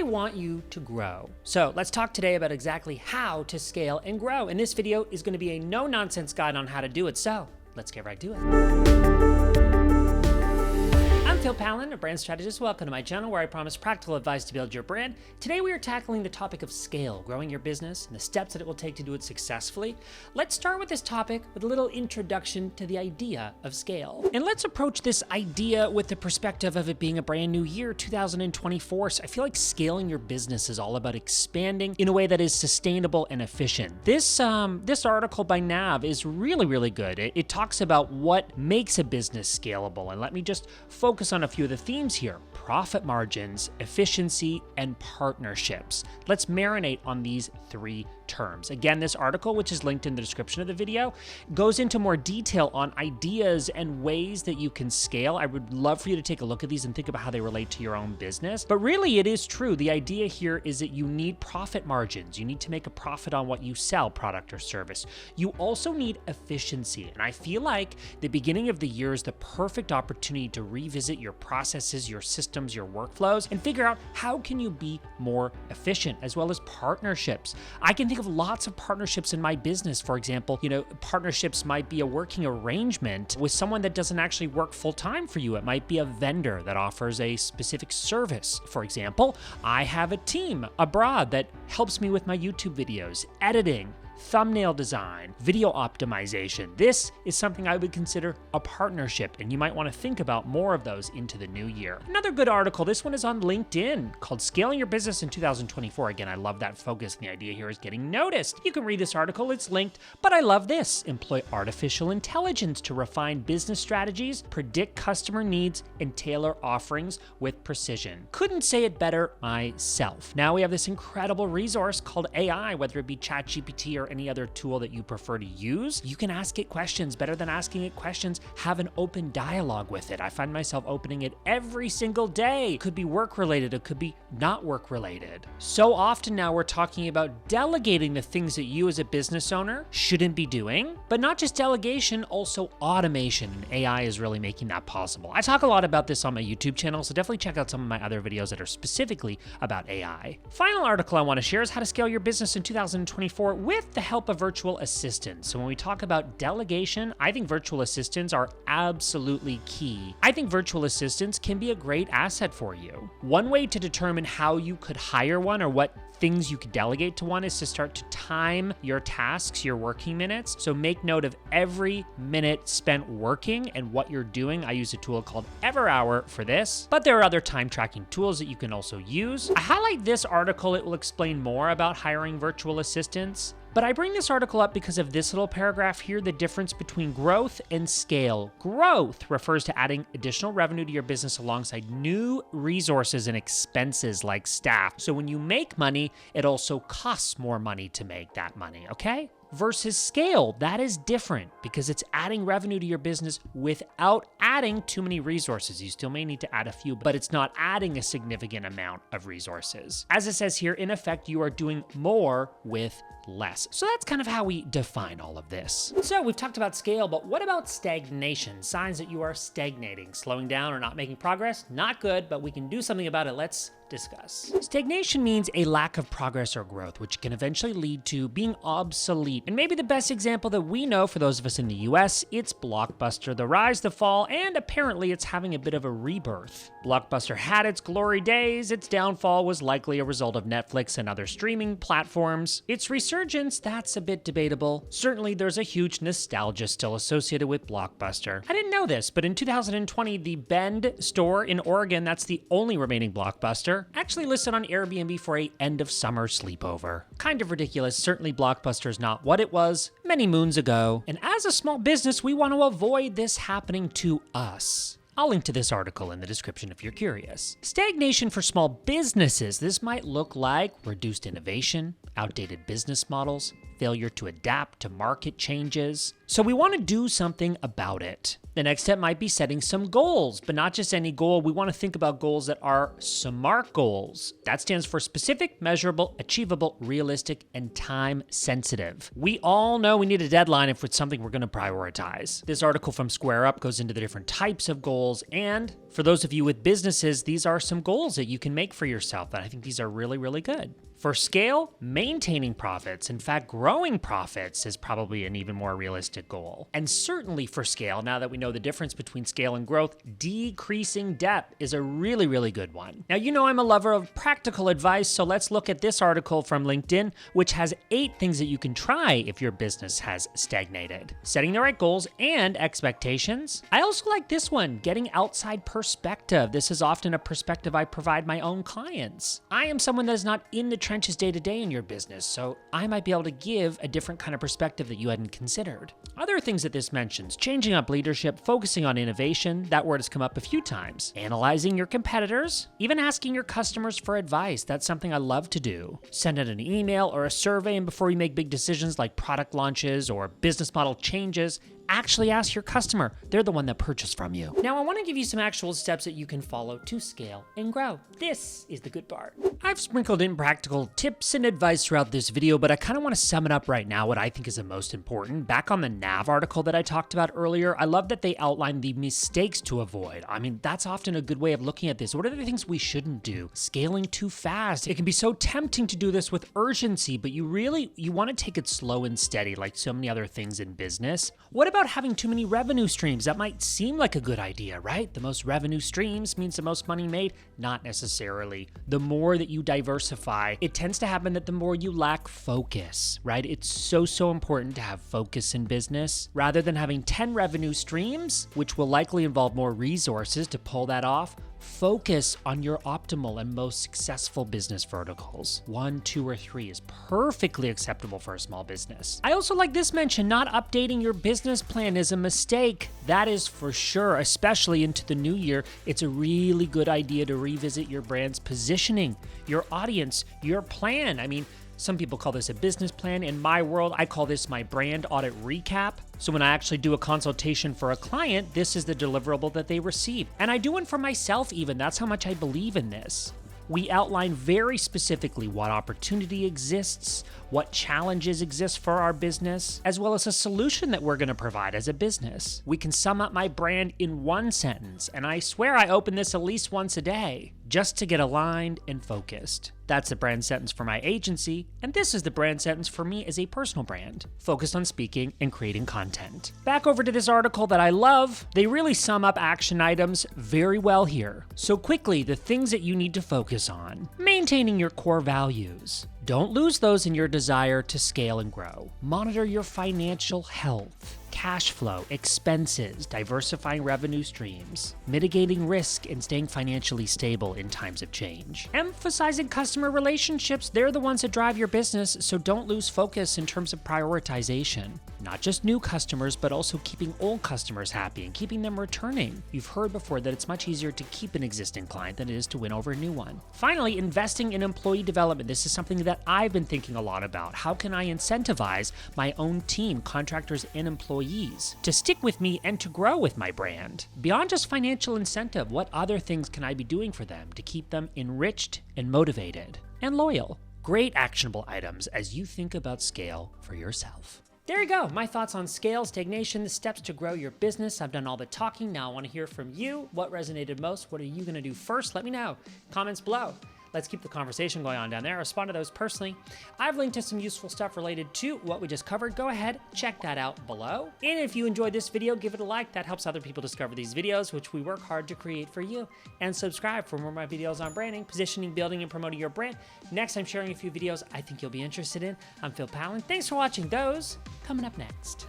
I want you to grow. So let's talk today about exactly how to scale and grow. And this video is going to be a no-nonsense guide on how to do it. So let's get right to it. I'm Pallen, a brand strategist. Welcome to my channel where I promise practical advice to build your brand. Today we are tackling the topic of scale, growing your business, and the steps that it will take to do it successfully. Let's start with this topic with a little introduction to the idea of scale. And let's approach this idea with the perspective of it being a brand new year, 2024. So I feel like scaling your business is all about expanding in a way that is sustainable and efficient. This article by Nav is really good. It talks about what makes a business scalable. And let me just focus on a few of the themes here: profit margins, efficiency, and partnerships. Let's marinate on these three terms. Again, this article, which is linked in the description of the video, goes into more detail on ideas and ways that you can scale. I would love for you to take a look at these and think about how they relate to your own business. But really, it is true. The idea here is that you need profit margins. You need to make a profit on what you sell, product or service. You also need efficiency. And I feel like the beginning of the year is the perfect opportunity to revisit your processes, your systems, your workflows, and figure out how can you be more efficient, as well as partnerships. I can think of lots of partnerships in my business. For example, partnerships might be a working arrangement with someone that doesn't actually work full-time for you. It might be a vendor that offers a specific service. For example, I have a team abroad that helps me with my YouTube videos, editing, thumbnail design, video optimization. This is something I would consider a partnership, and you might want to think about more of those into the new year. Another good article, this one is on LinkedIn, called Scaling Your Business in 2024. Again, I love that focus, and the idea here is getting noticed. You can read this article, it's linked, but I love this. Employ artificial intelligence to refine business strategies, predict customer needs, and tailor offerings with precision. Couldn't say it better myself. Now we have this incredible resource called AI, whether it be ChatGPT or any other tool that you prefer to use. You can ask it questions. Better than asking it questions, have an open dialogue with it. I find myself opening it every single day. It could be work related, it could be not work related. So often now we're talking about delegating the things that you as a business owner shouldn't be doing, but not just delegation, also automation. And AI is really making that possible. I talk a lot about this on my YouTube channel, so definitely check out some of my other videos that are specifically about AI. Final article I want to share is how to scale your business in 2024 with the help of virtual assistants. So when we talk about delegation, I think virtual assistants are absolutely key. I think virtual assistants can be a great asset for you. One way to determine how you could hire one or what things you could delegate to one is to start to time your tasks, your working minutes. So make note of every minute spent working and what you're doing. I use a tool called EverHour for this, but there are other time tracking tools that you can also use. I highlight this article. It will explain more about hiring virtual assistants. But I bring this article up because of this little paragraph here, the difference between growth and scale. Growth refers to adding additional revenue to your business alongside new resources and expenses like staff. So when you make money, it also costs more money to make that money, okay? Versus scale, that is different because it's adding revenue to your business without adding too many resources. You still may need to add a few, but it's not adding a significant amount of resources. As it says here, in effect, you are doing more with less. So that's kind of how we define all of this. So we've talked about scale, but what about stagnation? Signs that you are stagnating, slowing down or not making progress? Not good, but we can do something about it. Let's discuss. Stagnation means a lack of progress or growth, which can eventually lead to being obsolete. And maybe the best example that we know for those of us in the US, it's Blockbuster, the rise, the fall, and apparently it's having a bit of a rebirth. Blockbuster had its glory days. Its downfall was likely a result of Netflix and other streaming platforms. Its resurgence, that's a bit debatable. Certainly there's a huge nostalgia still associated with Blockbuster. I didn't know this, but in 2020, the Bend store in Oregon, that's the only remaining Blockbuster, actually listed on Airbnb for a end of summer sleepover. Kind of ridiculous. Certainly Blockbuster is not what it was many moons ago. And as a small business, we want to avoid this happening to us. I'll link to this article in the description if you're curious. Stagnation for small businesses. This might look like reduced innovation, outdated business models, failure to adapt to market changes. So we want to do something about it. The next step might be setting some goals, but not just any goal. We want to think about goals that are SMART goals. That stands for specific, measurable, achievable, realistic, and time sensitive. We all know we need a deadline if it's something we're going to prioritize. This article from Square Up goes into the different types of goals goals. And for those of you with businesses, these are some goals that you can make for yourself. And I think these are really, really good. For scale, maintaining profits, in fact, growing profits is probably an even more realistic goal. And certainly for scale, now that we know the difference between scale and growth, decreasing debt is a really, really good one. Now, you know I'm a lover of practical advice, so let's look at this article from LinkedIn, which has 8 things that you can try if your business has stagnated. Setting the right goals and expectations. I also like this one, getting outside perspective. This is often a perspective I provide my own clients. I am someone that is not in the trenches day to day in your business, so I might be able to give a different kind of perspective that you hadn't considered. Other things that this mentions, changing up leadership, focusing on innovation, that word has come up a few times, analyzing your competitors, even asking your customers for advice. That's something I love to do. Send out an email or a survey, and before you make big decisions like product launches or business model changes, actually ask your customer. They're the one that purchased from you. Now, I want to give you some actual steps that you can follow to scale and grow. This is the good part. I've sprinkled in practical tips and advice throughout this video, but I kind of want to sum it up right now, what I think is the most important. Back on the NAV article that I talked about earlier, I love that they outlined the mistakes to avoid. I mean, that's often a good way of looking at this. What are the things we shouldn't do? Scaling too fast. It can be so tempting to do this with urgency, but you want to take it slow and steady, like so many other things in business. What about having too many revenue streams? That might seem like a good idea, right? The most revenue streams means the most money made. Not necessarily. The more that you diversify, it tends to happen that the more you lack focus, right? It's so important to have focus in business. Rather than having 10 revenue streams, which will likely involve more resources to pull that off, focus on your optimal and most successful business verticals. 1, 2, or 3 is perfectly acceptable for a small business. I also like this mention, not updating your business plan is a mistake. That is for sure, especially into the new year. It's a really good idea to revisit your brand's positioning, your audience, your plan. I mean, some people call this a business plan. In my world, I call this my brand audit recap. So when I actually do a consultation for a client, this is the deliverable that they receive. And I do one for myself even. That's how much I believe in this. We outline very specifically what opportunity exists, what challenges exist for our business, as well as a solution that we're going to provide as a business. We can sum up my brand in one sentence, and I swear I open this at least once a day, just to get aligned and focused. That's the brand sentence for my agency, and this is the brand sentence for me as a personal brand, focused on speaking and creating content. Back over to this article that I love. They really sum up action items very well here. So quickly, the things that you need to focus on. Maintaining your core values. Don't lose those in your desire to scale and grow. Monitor your financial health, cash flow, expenses, diversifying revenue streams, mitigating risk, and staying financially stable in times of change. Emphasizing customer relationships, they're the ones that drive your business, so don't lose focus in terms of prioritization. Not just new customers, but also keeping old customers happy and keeping them returning. You've heard before that it's much easier to keep an existing client than it is to win over a new one. Finally, investing in employee development. This is something that I've been thinking a lot about. How can I incentivize my own team, contractors and employees, to stick with me and to grow with my brand? Beyond just financial incentive, what other things can I be doing for them to keep them enriched and motivated and loyal? Great actionable items as you think about scale for yourself. There you go, my thoughts on scale, stagnation, the steps to grow your business. I've done all the talking, now I want to hear from you. What resonated most? What are you going to do first? Let me know. Comments below. Let's keep the conversation going on down there. Respond to those personally. I've linked to some useful stuff related to what we just covered. Go ahead, check that out below. And if you enjoyed this video, give it a like. That helps other people discover these videos, which we work hard to create for you. And subscribe for more of my videos on branding, positioning, building, and promoting your brand. Next, I'm sharing a few videos I think you'll be interested in. I'm Pallen. Thanks for watching those. Coming up next.